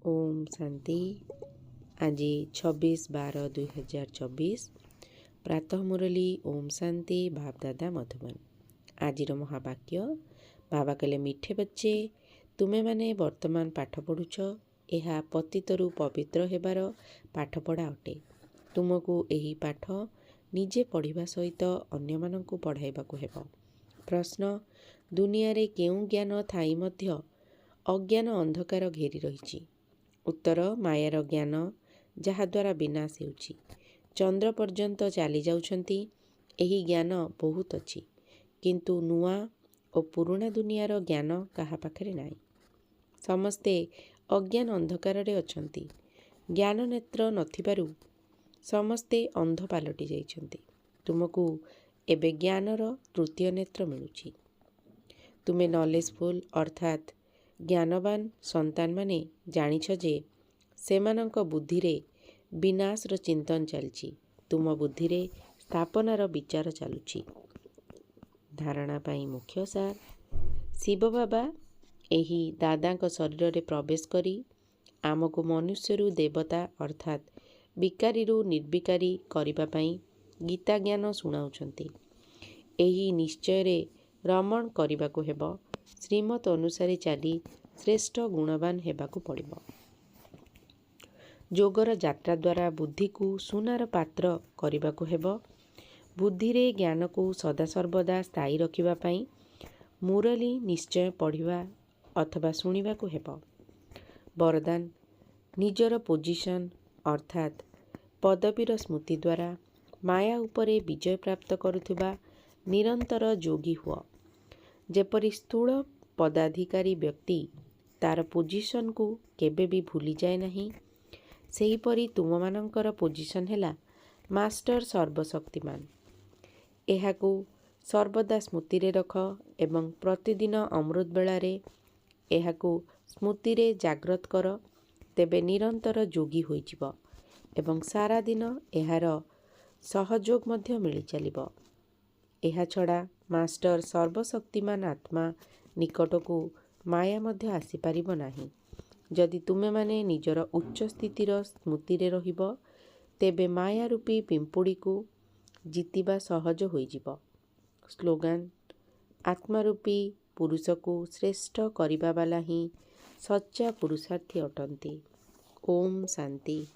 ओम शांति। आज 26/12/2024 प्रातः मुरली ओम शांति भावदादा मधुबन। आज महावाक्य बाबा कहले, मिठे बच्चे तुमे माने वर्तमान पाठ पढ़ुछ, यह पतितरु पवित्र हेबार पाठपढ़ा अटे। तुमको यही पाठ निजे पढ़िबा सहित अन्य मानंकु पढ़ाइबाकु हेबो। प्रश्न, दुनिया रे केउ ज्ञान थाई मध्य अज्ञान अंधकार घेरी रहिछि? उत्तर, मायार ज्ञान जहाद्वारा विनाश हेउछि। चंद्र पर्यंत चली जाउछंती, एही ज्ञान बहुत अछि, किंतु नुआ और पुराना दुनियार ज्ञान काहा पाखरे नाही। समस्ते अज्ञान अंधकार रे अछंती। ज्ञान नेत्र नथिबारु समस्ते अंध पालटी जाइछंती। तुमको एबे ज्ञानर तृतीय नेत्र मिलुछि। तुमे नॉलेजफुल अर्थात ज्ञानवान संतान माने जानिछ जे सेमानंक बुद्धि रे विनाशर चिंतन चलछि, तुम बुद्धि रे स्थापनार विचार चलुछि। धारणा पाई मुख्य सार, शिव बाबा एही दादांक शरीर रे प्रवेश करी आमको मनुष्यरु देवता अर्थात विकारीरु निर्विकारी करिबा पाई गीता ज्ञान सुनाउछंती। एही निश्चय रे रमण करिबाकु हेबो। श्रीमत अनुसारे चली श्रेष्ठ गुणवान हेबाकु पड़िबो। जोगर यात्रा द्वारा बुद्धि को सुनार पात्र करिबाकु हेबो। बुद्धि रे ज्ञान को सदा सर्वदा स्थायी रखिबा पाई मुरली निश्चय पढ़िबा अथवा सुनिबाकु हेबो। वरदान, निजर पोजिशन अर्थात पदवीर स्मृति द्वारा माया उपरे विजय प्राप्त करुथिबा निरंतर योगी हुआ। जेपरि स्थूल पदाधिकारी व्यक्ति तार पोजिशन को केबे भी भूली जाए नहीं, सेहीपरि तुममानंकर पोजिशन हेला मास्टर सर्वशक्तिमान। एहाकू सर्वदा स्मृति रे रख एवं प्रतिदिन अमृत बेलारे एहाकू स्मृति रे जाग्रत कर, तेबे निरंतर योगी होई जिवो एवं सारा दिन एहार सहयोग मध्य मिली चलिबो। एहा छड़ा मास्टर सर्वशक्तिमान आत्मा निकटकू माया मध्य आसी पारिबो नाही। जदि तुमे माने निजर उच्च स्थितिर स्मृति रे रहिबो, तेबे माया रूपी पिंपुड़ी को जीतिबा सहज होई जिवो। स्लोगान, आत्मारूपी पुरुष को श्रेष्ठ करिबा वाला ही सच्चा पुरुषार्थी अटंती। ओम शांति।